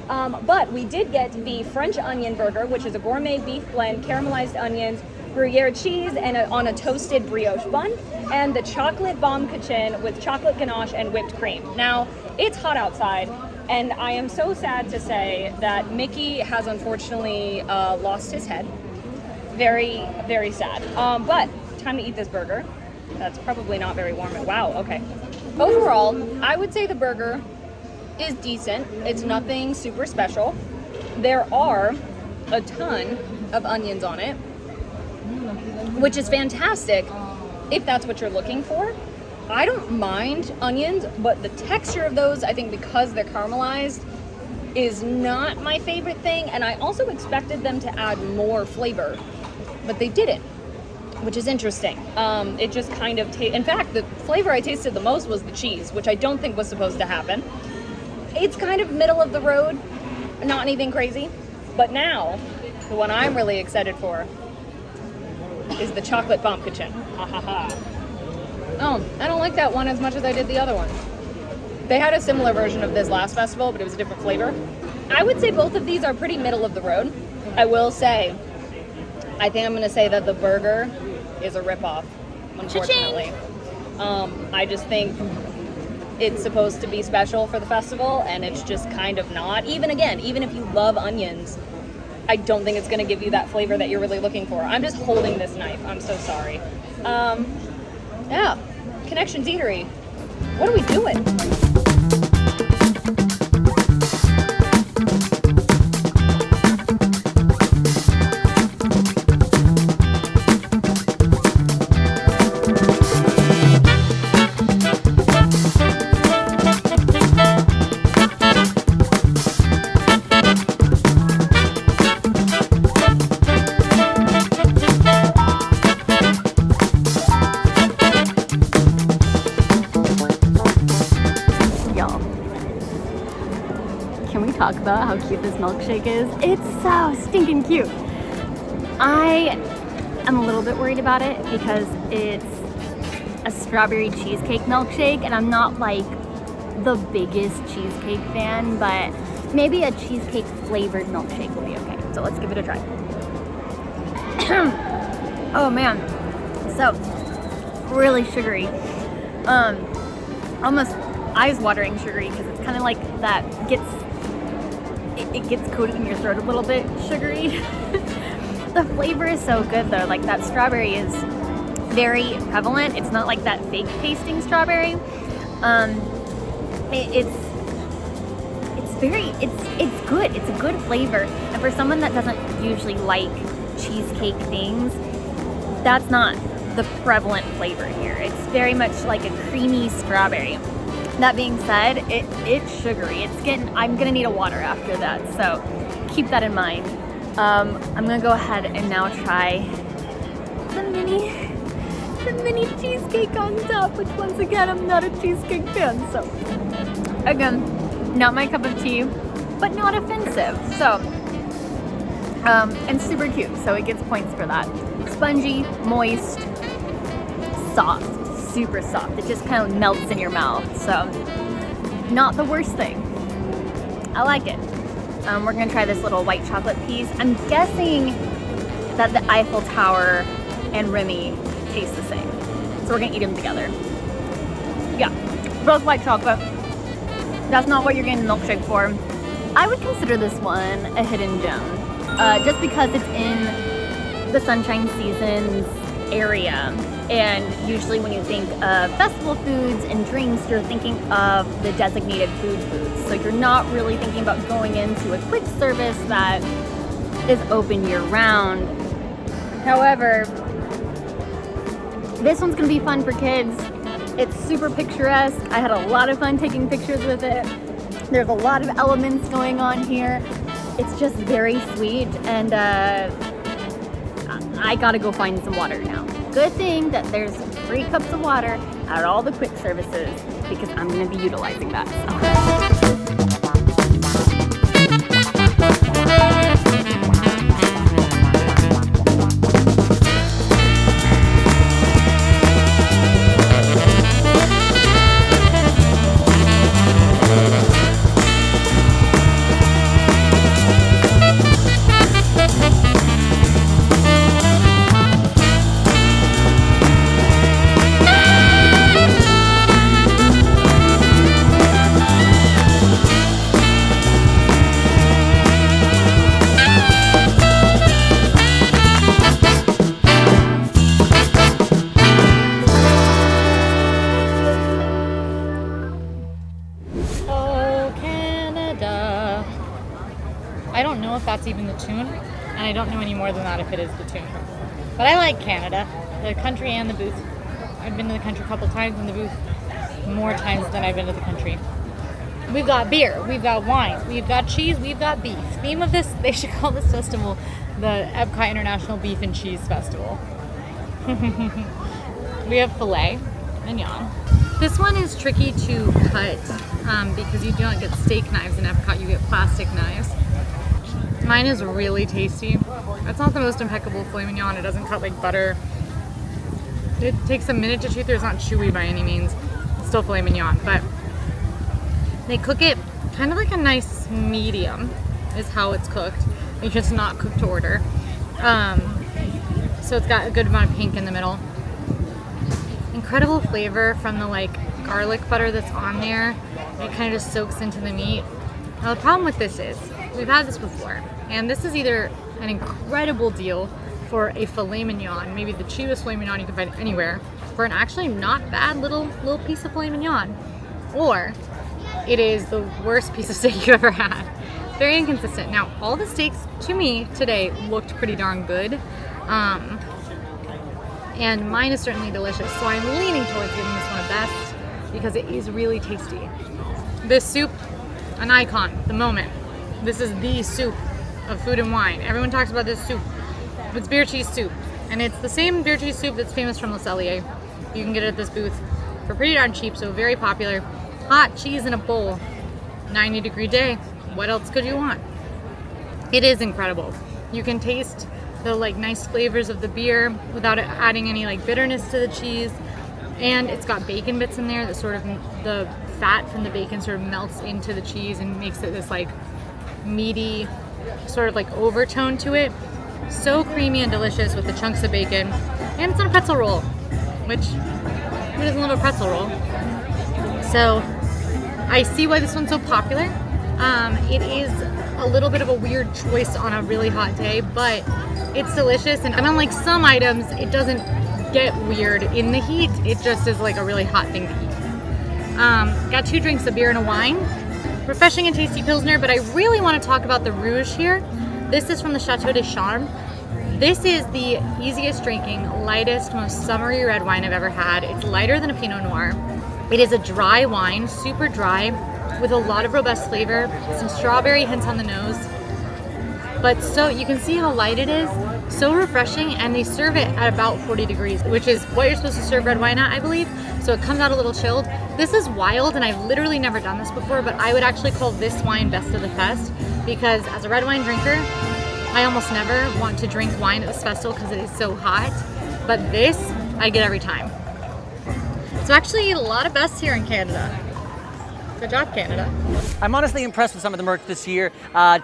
But we did get the French onion burger, which is a gourmet beef blend, caramelized onions, Gruyere cheese, and on a toasted brioche bun, and the chocolate bomb kitchen with chocolate ganache and whipped cream. Now, it's hot outside, and I am so sad to say that Mickey has unfortunately lost his head. Very, very sad. But time to eat this burger. That's probably not very warm. Wow, okay. Overall, I would say the burger is decent. It's nothing super special. There are a ton of onions on it, which is fantastic if that's what you're looking for. I don't mind onions, but the texture of those, I think because they're caramelized, is not my favorite thing. And I also expected them to add more flavor, but they didn't, which is interesting. It just kind of, in fact, the flavor I tasted the most was the cheese, which I don't think was supposed to happen. It's kind of middle of the road, not anything crazy. But now, the one I'm really excited for is the chocolate pumpkin. Ha ha ha. Oh, I don't like that one as much as I did the other one. They had a similar version of this last festival, but it was a different flavor. I would say both of these are pretty middle of the road. I will say, I think I'm going to say that the burger is a ripoff, unfortunately. I just think it's supposed to be special for the festival, and it's just kind of not. Even if you love onions, I don't think it's going to give you that flavor that you're really looking for. I'm just holding this knife. I'm so sorry. Yeah, Connections Eatery. What are we doing? can we talk about how cute this milkshake is? It's so stinking cute. I am a little bit worried about it because it's a strawberry cheesecake milkshake, and I'm not like the biggest cheesecake fan, but maybe a cheesecake flavored milkshake will be okay. So let's give it a try. Oh man, so really sugary. Almost eyes-watering sugary, because it's kind of like that it gets coated in your throat a little bit sugary. The flavor is so good though. Like that strawberry is very prevalent. It's not like that fake tasting strawberry. It's good. It's a good flavor. And for someone that doesn't usually like cheesecake things, that's not the prevalent flavor here. It's very much like a creamy strawberry. That being said, it's sugary. I'm gonna need a water after that, so keep that in mind. I'm gonna go ahead and now try the mini cheesecake on top, which once again, I'm not a cheesecake fan, so again, not my cup of tea, but not offensive. So, and super cute, so it gets points for that. Spongy, moist, soft, super soft. It just kind of melts in your mouth, so not the worst thing. I like it. We're gonna try this little white chocolate piece. I'm guessing that the Eiffel Tower and Remy taste the same, so we're gonna eat them together. Yeah, both white chocolate. That's not what you're getting the milkshake for. I would consider this one a hidden gem, just because it's in the Sunshine Seasons area. And usually when you think of festival foods and drinks, you're thinking of the designated food booths. So you're not really thinking about going into a quick service that is open year round. However, this one's gonna be fun for kids. It's super picturesque. I had a lot of fun taking pictures with it. There's a lot of elements going on here. It's just very sweet, and I gotta go find some water now. Good thing that there's 3 cups of water at all the quick services, because I'm gonna be utilizing that. I don't know if that's even the tune, and I don't know any more than that if it is the tune. But I like Canada, the country and the booth. I've been to the country a couple times, and the booth more times than I've been to the country. We've got beer, we've got wine, we've got cheese, we've got beef. Theme of this, they should call this festival the EPCOT International Beef and Cheese Festival. We have filet mignon. This one is tricky to cut because you do not get steak knives in EPCOT, you get plastic knives. Mine is really tasty. It's not the most impeccable filet mignon. It doesn't cut like butter. It takes a minute to chew through. It's not chewy by any means. It's still filet mignon, but they cook it kind of like a nice medium is how it's cooked. It's just not cooked to order. So it's got a good amount of pink in the middle. Incredible flavor from the like garlic butter that's on there. It kind of just soaks into the meat. Now the problem with this is, we've had this before, and this is either an incredible deal for a filet mignon, maybe the cheapest filet mignon you can find anywhere, for an actually not bad little piece of filet mignon, or it is the worst piece of steak you've ever had. Very inconsistent. Now, all the steaks to me today looked pretty darn good, and mine is certainly delicious, so I'm leaning towards giving this one a best because it is really tasty. This soup, an icon, the moment. This is the soup of food and wine. Everyone talks about this soup. It's beer cheese soup, and it's the same beer cheese soup that's famous from Le Cellier. You can get it at this booth for pretty darn cheap, so very popular. Hot cheese in a bowl. 90-degree day. What else could you want? It is incredible. You can taste the like nice flavors of the beer without it adding any like bitterness to the cheese. And it's got bacon bits in there that sort of, the fat from the bacon sort of melts into the cheese and makes it this like meaty sort of like overtone to it. So creamy and delicious with the chunks of bacon. And it's on a pretzel roll, which, who doesn't love a pretzel roll? So I see why this one's so popular. It is a little bit of a weird choice on a really hot day, but it's delicious. And unlike some items, it doesn't get weird in the heat. It just is like a really hot thing to eat. Got 2 drinks, a beer and a wine. Refreshing and tasty Pilsner, but I really want to talk about the Rouge here. This is from the Chateau de Charme. This is the easiest drinking, lightest, most summery red wine I've ever had. It's lighter than a Pinot Noir. It is a dry wine, super dry, with a lot of robust flavor, some strawberry hints on the nose. But so you can see how light it is, so refreshing, and they serve it at about 40 degrees, which is what you're supposed to serve red wine at, I believe. So it comes out a little chilled. This is wild, and I've literally never done this before, but I would actually call this wine best of the fest, because as a red wine drinker, I almost never want to drink wine at this festival because it is so hot. But this, I get every time. So actually a lot of bests here in Canada. Good job, Canada. I'm honestly impressed with some of the merch this year.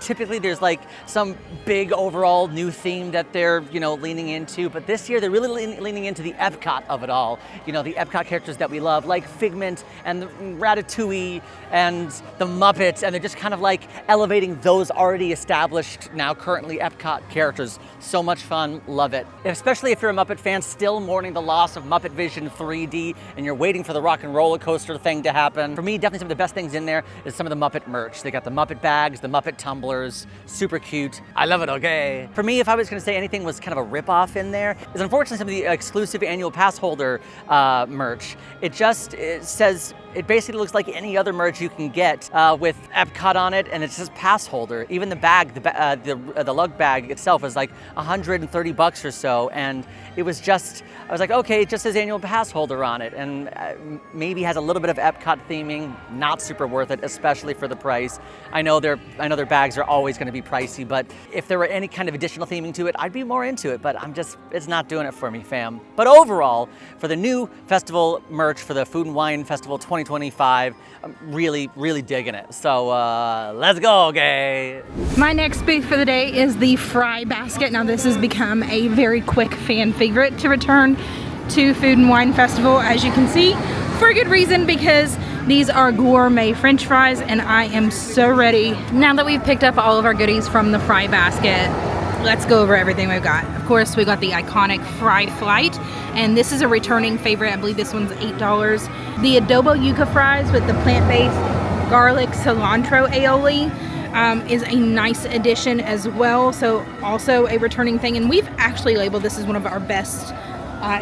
Typically there's like some big overall new theme that they're, leaning into, but this year they're really leaning into the EPCOT of it all. The EPCOT characters that we love, like Figment and the Ratatouille and the Muppets, and they're just kind of like elevating those already established, now currently EPCOT characters. So much fun, love it. Especially if you're a Muppet fan still mourning the loss of Muppet Vision 3D and you're waiting for the rock and roller coaster thing to happen. For me, definitely some of the best things in there is some of the Muppet merch. They got the Muppet bags, the Muppet tumblers, super cute. I love it, okay? For me, if I was gonna say anything was kind of a rip-off in there, is unfortunately some of the exclusive annual pass holder merch. It basically looks like any other merch you can get with EPCOT on it, and it's just pass holder. Even the bag, the lug bag itself is like $130 or so, and it was just, I was like, okay, it just says annual pass holder on it, and maybe has a little bit of EPCOT theming. Not super worth it, especially for the price. I know their bags are always going to be pricey, but if there were any kind of additional theming to it, I'd be more into it. But it's not doing it for me, fam. But overall, for the new festival merch for the Food and Wine Festival 2025, I'm really, really digging it. So let's go, okay? My next booth for the day is the fry basket. Now this has become a very quick fan favorite to return to Food and Wine Festival, as you can see, for a good reason, because these are gourmet French fries, and I am so ready. Now that we've picked up all of our goodies from the fry basket, let's go over everything we've got. Of course, we got the iconic fried flight, and this is a returning favorite. I believe this one's $8. The adobo yuca fries with the plant-based garlic cilantro aioli is a nice addition as well. So also a returning thing, and we've actually labeled this as one of our best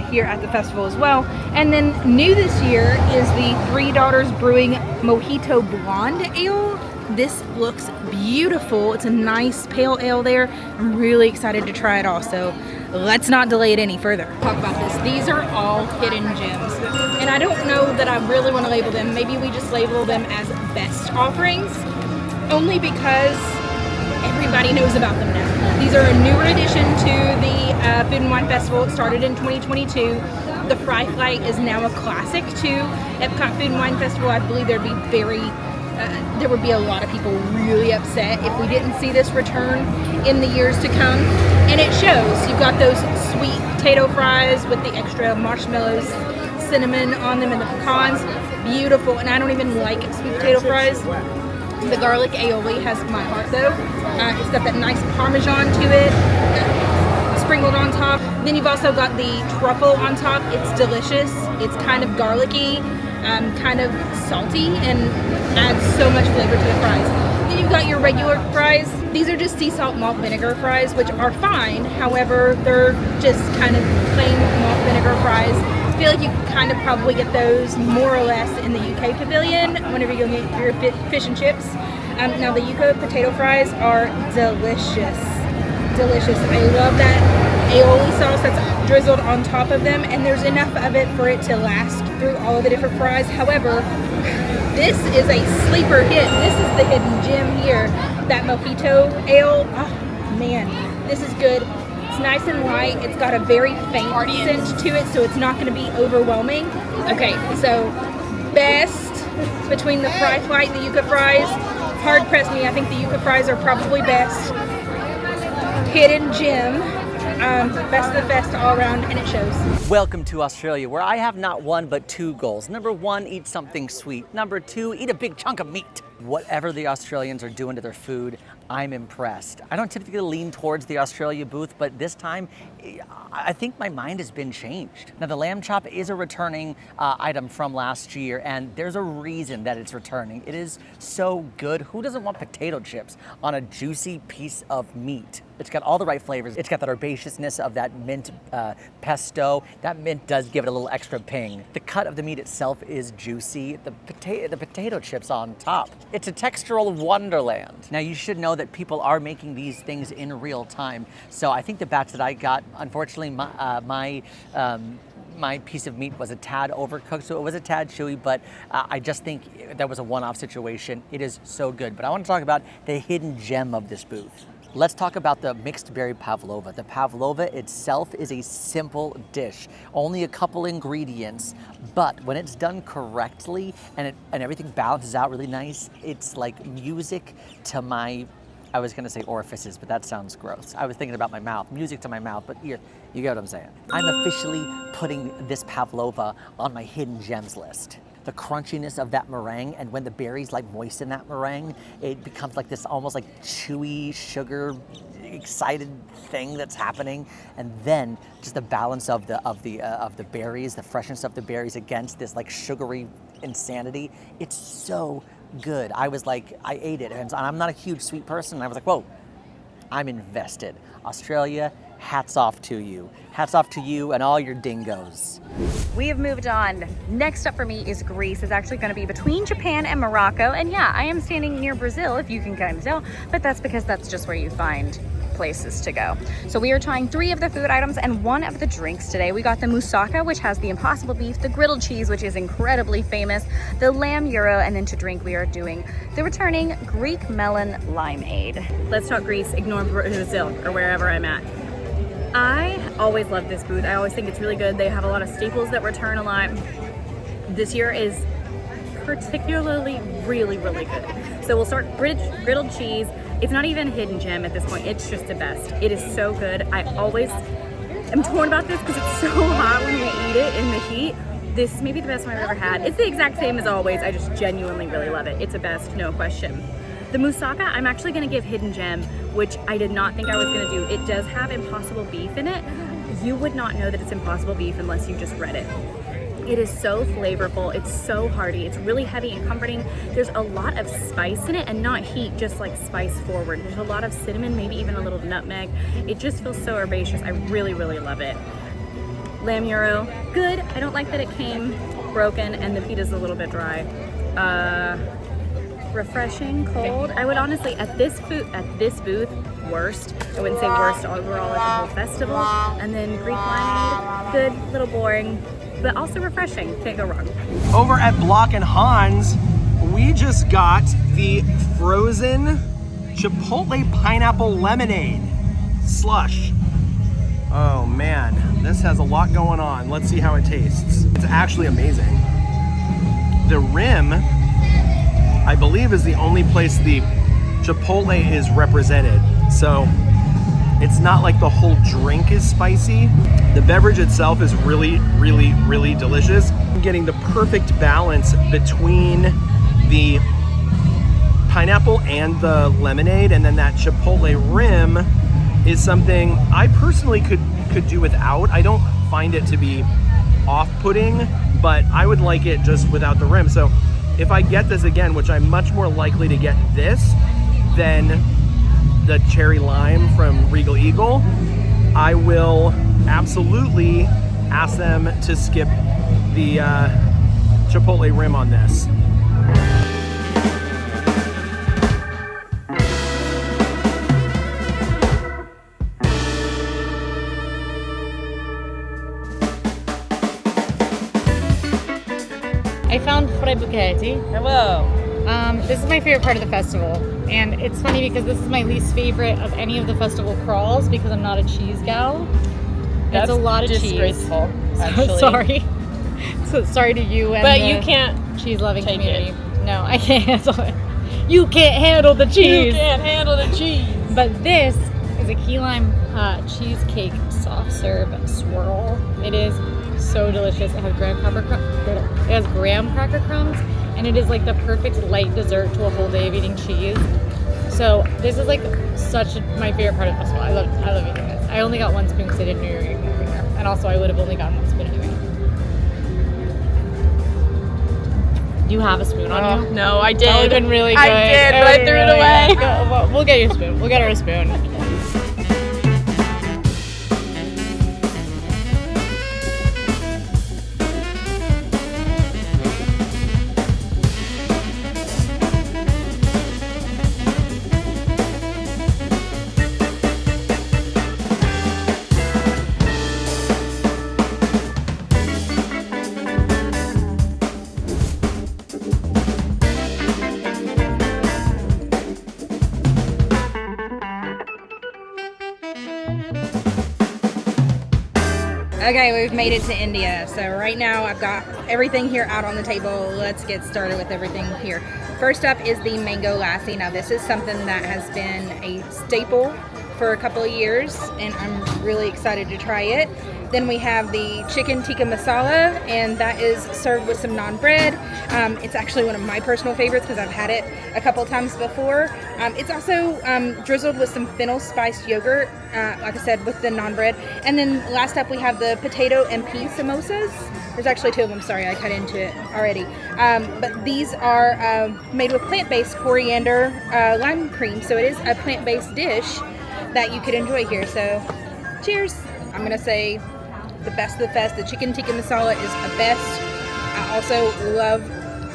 here at the festival as well. And then new this year is the Three Daughters Brewing Mojito Blonde Ale. This looks beautiful. It's a nice pale ale there. I'm really excited to try it all. So let's not delay it any further. Talk about this. These are all hidden gems. And I don't know that I really want to label them. Maybe we just label them as best offerings, only because everybody knows about them now. These are a newer addition to the Food and Wine Festival. It started in 2022. The Fry Flight is now a classic to EPCOT Food and Wine Festival. I believe there would be a lot of people really upset if we didn't see this return in the years to come. And it shows. You've got those sweet potato fries with the extra marshmallows, cinnamon on them, and the pecans. Beautiful. And I don't even like sweet potato fries. The garlic aioli has my heart though. It's got that nice Parmesan to it, sprinkled on top. Then you've also got the truffle on top. It's delicious. It's kind of garlicky, kind of salty, and adds so much flavor to the fries. Then you've got your regular fries. These are just sea salt malt vinegar fries, which are fine. However, they're just kind of plain malt vinegar fries. I feel like you can kind of probably get those more or less in the UK pavilion whenever you go get your fish and chips. Now the yuca potato fries are delicious. Delicious. I love that aioli sauce that's drizzled on top of them, and there's enough of it for it to last through all of the different fries. However, This is a sleeper hit. This is the hidden gem here. That mojito ale. Oh man, this is good. It's nice and light. It's got a very faint scent to it, so it's not going to be overwhelming. Okay, so best between the fry flight and the yuca fries. Hard press me. I think the yuca fries are probably best. Hidden gem. Best of the best all around, and it shows. Welcome to Australia, where I have not one but two goals. Number one, eat something sweet. Number two, eat a big chunk of meat. Whatever the Australians are doing to their food, I'm impressed. I don't typically lean towards the Australia booth, but this time, I think my mind has been changed. Now, the lamb chop is a returning item from last year, and there's a reason that it's returning. It is so good. Who doesn't want potato chips on a juicy piece of meat? It's got all the right flavors. It's got the herbaceousness of that mint pesto. That mint does give it a little extra ping. The cut of the meat itself is juicy. The potato chips on top. It's a textural wonderland. Now, you should know that people are making these things in real time. So I think the batch that I got, unfortunately, my piece of meat was a tad overcooked, so it was a tad chewy, but I just think that was a one-off situation. It is so good. But I want to talk about the hidden gem of this booth. Let's talk about the mixed berry pavlova. The pavlova itself is a simple dish, only a couple ingredients, but when it's done correctly and everything balances out really nice, it's like music to my, I was gonna say orifices, but that sounds gross. I was thinking about my mouth, music to my mouth, but you get what I'm saying. I'm officially putting this pavlova on my hidden gems list. The crunchiness of that meringue, and when the berries like moisten that meringue, it becomes like this almost like chewy, sugar, excited thing that's happening. And then just the balance of the berries, the freshness of the berries against this like sugary insanity. It's so good. I was like, I ate it, and I'm not a huge sweet person. And I was like, whoa, I'm invested. Australia, hats off to you. Hats off to you and all your dingoes. We have moved on. Next up for me is Greece. It's actually going to be between Japan and Morocco. And yeah, I am standing near Brazil, if you can kind of tell, but that's because that's just where you find places to go. So we are trying 3 of the food items and 1 of the drinks today. We got the moussaka, which has the impossible beef, the griddled cheese, which is incredibly famous, the lamb gyro, and then to drink we are doing the returning Greek melon limeade. Let's talk Greece, ignore Brazil or wherever I'm at. I always love this booth. I always think it's really good. They have a lot of staples that return a lot. This year is particularly really good. So we'll start griddled cheese. It's not even a hidden gem at this point. It's just the best. It is so good. I always am torn about this because it's so hot when we eat it in the heat. This may be the best one I've ever had. It's the exact same as always. I just genuinely really love it. It's the best, no question. The moussaka, I'm actually gonna give hidden gem, which I did not think I was gonna do. It does have impossible beef in it. You would not know that it's impossible beef unless you just read it. It is so flavorful, it's so hearty, it's really heavy and comforting. There's a lot of spice in it, and not heat, just like spice forward. There's a lot of cinnamon, maybe even a little nutmeg. It just feels so herbaceous. I really love it. Lamb gyro, good. I don't like that it came broken and the pita's a little bit dry. Refreshing, cold. I would honestly, at this booth, worst. I wouldn't say worst overall at the whole festival. And then Greek limeade, good, little boring, but also refreshing. Can't go wrong. Over at Block and Hans, we just got the frozen Chipotle pineapple lemonade slush. Oh man, this has a lot going on. Let's see how it tastes. It's actually amazing. The rim, I believe, is the only place the Chipotle is represented. So it's not like the whole drink is spicy. The beverage itself is really delicious. I'm getting the perfect balance between the pineapple and the lemonade, and then that Chipotle rim is something I personally could do without. I don't find it to be off-putting, but I would like it just without the rim. So if I get this again, which I'm much more likely to get this than the cherry lime from Regal Eagle, I will absolutely ask them to skip the Chipotle rim on this. I found fray bouquet Katie. Hello. This is my favorite part of the festival, and it's funny because this is my least favorite of any of the festival crawls because I'm not a cheese gal. That's a lot of disgraceful, cheese. actually. Sorry. So sorry to you and But the you can't cheese-loving take community. it. No, I can't handle it. You can't handle the cheese. You can't handle the cheese. But this is a key lime cheesecake soft serve swirl. It is so delicious. It has graham cracker crumbs, and it is like the perfect light dessert to a whole day of eating cheese. So this is like my favorite part of the festival. I love eating this. I only got one spoon because I didn't know you were eating over here, and also I would have only gotten one spoon anyway. Do you have a spoon on you? No, I did. That would have been really good. I did, but I threw it away. Well, we'll get you a spoon. We'll get her a spoon. Okay, we've made it to India. So right now I've got everything here out on the table. Let's get started with everything here. First up is the mango lassi. Now this is something that has been a staple for a couple of years, and I'm really excited to try it. Then we have the chicken tikka masala, and that is served with some naan bread. It's actually one of my personal favorites because I've had it a couple times before. It's also drizzled with some fennel spiced yogurt, like I said, with the naan bread. And then last up we have the potato and pea samosas. There's actually two of them, sorry, I cut into it already. But these are made with plant-based coriander lime cream, so it is a plant-based dish that you could enjoy here. So cheers. I'm gonna say the best of the fest. The chicken tikka masala is the best. I also love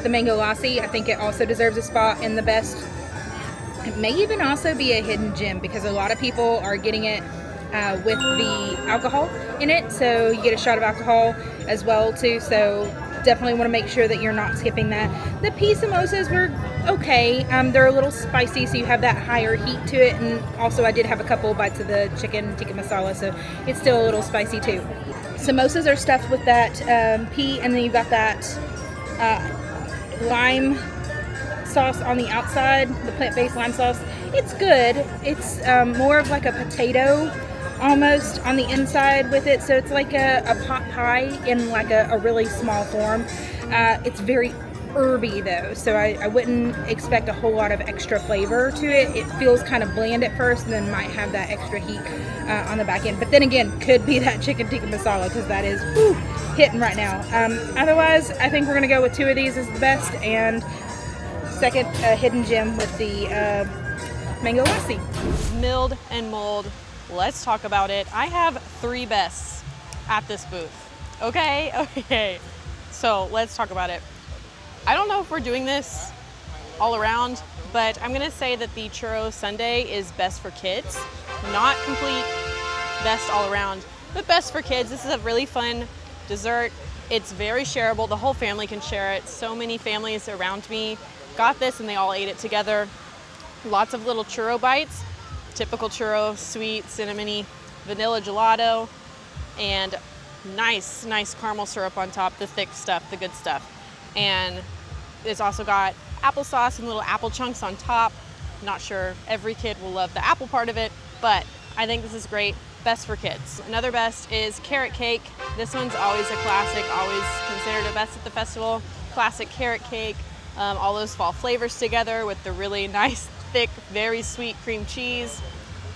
the mango lassi. I think it also deserves a spot in the best. It may even also be a hidden gem because a lot of people are getting it with the alcohol in it, so you get a shot of alcohol as well too, so definitely want to make sure that you're not skipping that. The pea samosas were okay. They're a little spicy, so you have that higher heat to it, and also I did have a couple bites of the chicken tikka masala, so it's still a little spicy too. Samosas are stuffed with that pea, and then you've got that lime sauce on the outside, the plant-based lime sauce. It's good. It's more of like a potato almost on the inside with it, so it's like a pot pie in like a really small form. It's very herby though, so I wouldn't expect a whole lot of extra flavor to it. It feels kind of bland at first and then might have that extra heat on the back end, but then again could be that chicken tikka masala because that is hitting right now. Otherwise I think we're gonna go with two of these as the best, and second hidden gem with the mango lassi. Mulled and Mulled. Let's talk about it. I have 3 bests at this booth. Okay. So let's talk about it. I don't know if we're doing this all around, but I'm gonna say that the churro sundae is best for kids. Not complete best all around, but best for kids. This is a really fun dessert. It's very shareable. The whole family can share it. So many families around me got this and they all ate it together. Lots of little churro bites. Typical churro, sweet, cinnamony, vanilla gelato, and nice caramel syrup on top, the thick stuff, the good stuff. And it's also got applesauce and little apple chunks on top. Not sure every kid will love the apple part of it, but I think this is great. Best for kids. Another best is carrot cake. This one's always a classic, always considered a best at the festival. Classic carrot cake. All those fall flavors together with the really nice, thick, very sweet cream cheese.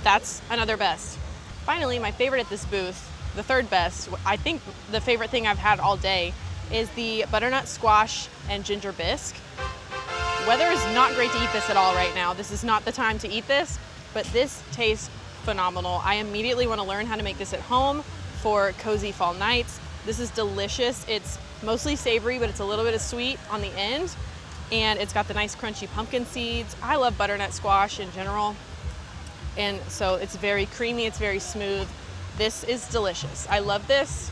That's another best. Finally, my favorite at this booth, the third best, I think the favorite thing I've had all day, is the butternut squash and ginger bisque. Weather is not great to eat this at all right now. This is not the time to eat this, but this tastes phenomenal. I immediately want to learn how to make this at home for cozy fall nights. This is delicious. It's mostly savory, but it's a little bit of sweet on the end. And it's got the nice crunchy pumpkin seeds. I love butternut squash in general. And so it's very creamy, it's very smooth. This is delicious. I love this.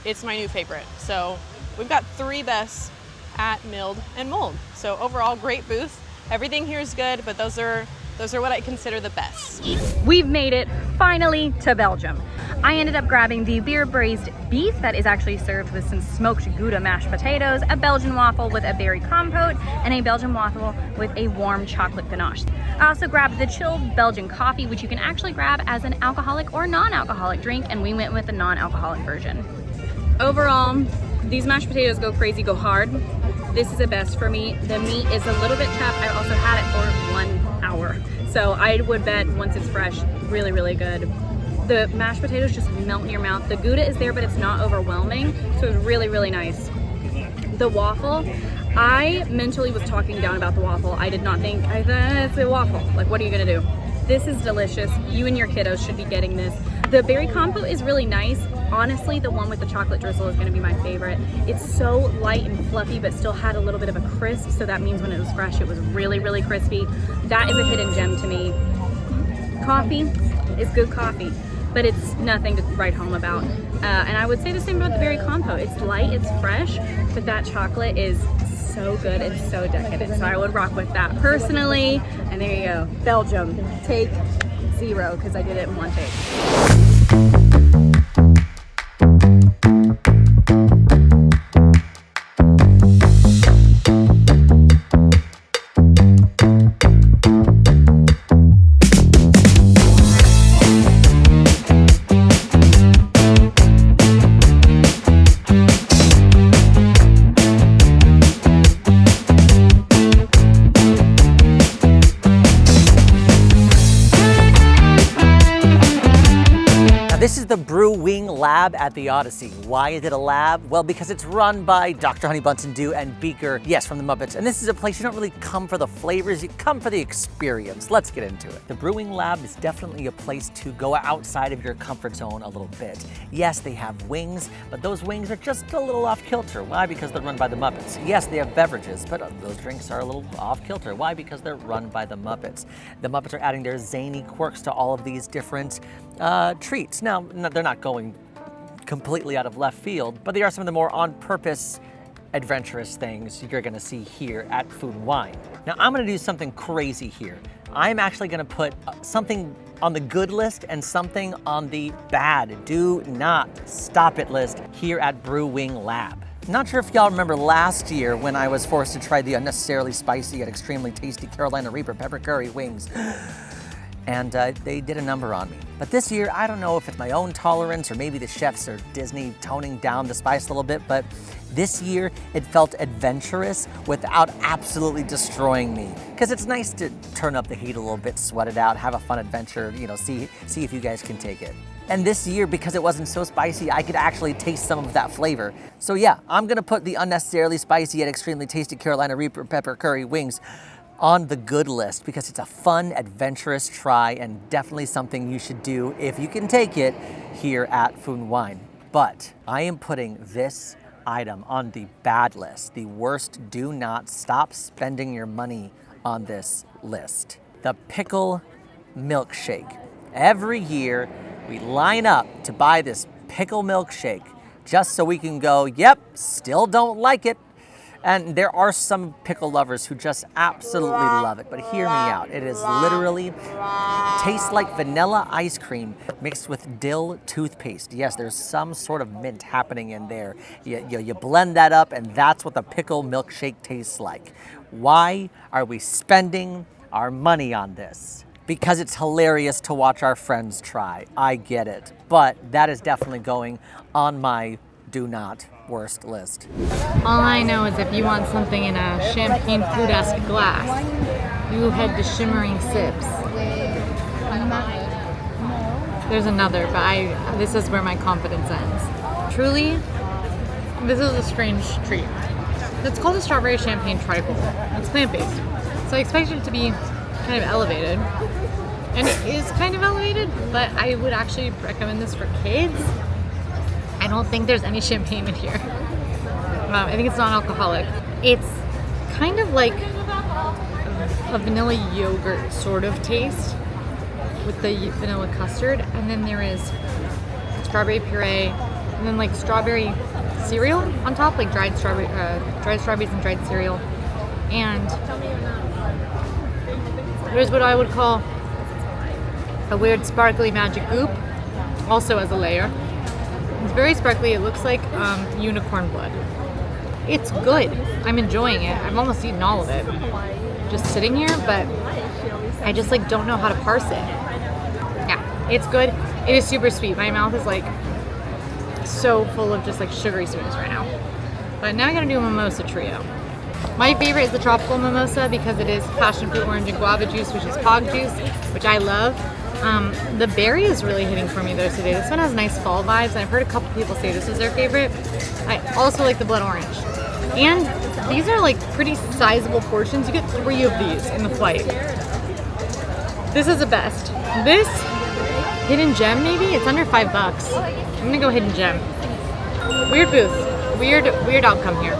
It's my new favorite. So we've got 3 bests at Mulled and Mulled. So overall, great booth. Everything here is good, but those are what I consider the best. We've made it finally to Belgium. I ended up grabbing the beer braised beef that is actually served with some smoked Gouda mashed potatoes, a Belgian waffle with a berry compote, and a Belgian waffle with a warm chocolate ganache. I also grabbed the chilled Belgian coffee, which you can actually grab as an alcoholic or non-alcoholic drink, and we went with the non-alcoholic version. Overall, these mashed potatoes go crazy, go hard. This is the best for me. The meat is a little bit tough. I also had it for 1 hour. So I would bet once it's fresh, really, really good. The mashed potatoes just melt in your mouth. The Gouda is there, but it's not overwhelming. So it's really, really nice. The waffle, I mentally was talking down about the waffle. I did not think, I thought it's a waffle. Like, what are you gonna do? This is delicious. You and your kiddos should be getting this. The berry compote is really nice. Honestly, the one with the chocolate drizzle is gonna be my favorite. It's so light and fluffy, but still had a little bit of a crisp. So that means when it was fresh, it was really, really crispy. That is a hidden gem to me. Coffee is good coffee, but it's nothing to write home about. And I would say the same about the berry compote. It's light, it's fresh, but that chocolate is so good and so decadent. So I would rock with that personally. And there you go, Belgium, take 0, because I did it in 1 take. This is the Brew Wing Lab at the Odyssey. Why is it a lab? Well, because it's run by Dr. Honey Bunsen Dew and Beaker, yes, from the Muppets. And this is a place you don't really come for the flavors, you come for the experience. Let's get into it. The Brew Wing Lab is definitely a place to go outside of your comfort zone a little bit. Yes, they have wings, but those wings are just a little off kilter. Why? Because they're run by the Muppets. Yes, they have beverages, but those drinks are a little off kilter. Why? Because they're run by the Muppets. The Muppets are adding their zany quirks to all of these different treats. Now, they're not going completely out of left field, but they are some of the more on-purpose, adventurous things you're gonna see here at Food and Wine. Now, I'm gonna do something crazy here. I'm actually gonna put something on the good list and something on the bad, do not stop it list here at Brew Wing Lab. Not sure if y'all remember last year when I was forced to try the unnecessarily spicy yet extremely tasty Carolina Reaper pepper curry wings. And they did a number on me. But this year, I don't know if it's my own tolerance or maybe the chefs are Disney toning down the spice a little bit, but this year it felt adventurous without absolutely destroying me. Because it's nice to turn up the heat a little bit, sweat it out, have a fun adventure, you know, see if you guys can take it. And this year, because it wasn't so spicy, I could actually taste some of that flavor. So yeah, I'm gonna put the unnecessarily spicy yet extremely tasty Carolina Reaper pepper curry wings on the good list because it's a fun, adventurous try and definitely something you should do if you can take it here at Food and Wine. But I am putting this item on the bad list, the worst. Do not stop spending your money on this list. The pickle milkshake. Every year we line up to buy this pickle milkshake just so we can go, yep, still don't like it. And there are some pickle lovers who just absolutely love it, but hear me out. It is literally tastes like vanilla ice cream mixed with dill toothpaste. Yes, there's some sort of mint happening in there. You blend that up and that's what the pickle milkshake tastes like. Why are we spending our money on this? Because it's hilarious to watch our friends try. I get it, but that is definitely going on my do not worst list. All I know is if you want something in a champagne fruit-esque glass, you head to Shimmering Sips. There's another, but this is where my confidence ends. Truly, this is a strange treat. It's called a strawberry champagne trifle. It's plant-based, so I expected it to be kind of elevated, and it is kind of elevated, but I would actually recommend this for kids. I don't think there's any champagne in here. I think it's non-alcoholic. It's kind of like a vanilla yogurt sort of taste with the vanilla custard, and then there is strawberry puree, and then like strawberry cereal on top, like dried strawberries and dried cereal. And there's what I would call a weird sparkly magic goop, also as a layer. It's very sparkly. It looks like unicorn blood. It's good. I'm enjoying it. I've almost eaten all of it, just sitting here, but I just like don't know how to parse it. Yeah, it's good. It is super sweet. My mouth is like so full of just like sugary sweetness right now. But now I gotta do a mimosa trio. My favorite is the tropical mimosa because it is passion fruit, orange, and guava juice, which is pog juice, which I love. The berry is really hitting for me though today. This one has nice fall vibes, and I've heard a couple people say this is their favorite. I also like the blood orange. And these are like pretty sizable portions. You get 3 of these in the flight. This is the best. This hidden gem, maybe? It's under $5. I'm gonna go hidden gem. Weird booth. Weird outcome here.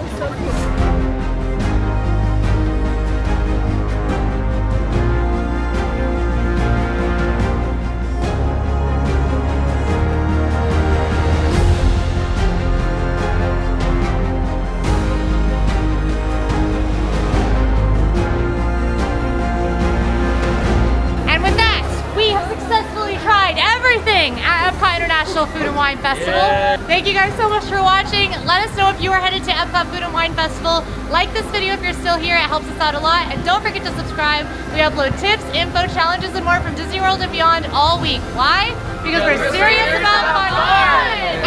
At EPCOT International Food and Wine Festival. Yeah. Thank you guys so much for watching. Let us know if you are headed to EPCOT Food and Wine Festival. Like this video if you're still here, it helps us out a lot. And don't forget to subscribe. We upload tips, info, challenges, and more from Disney World and beyond all week. Why? Because we're serious about fun.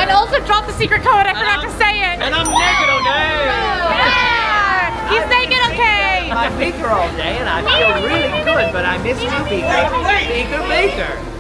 And also drop the secret code, I forgot to say it. And I'm naked all day. Yeah. He's naked, okay. I beaker all day and I feel really good, but I miss you, Beaker. Beaker.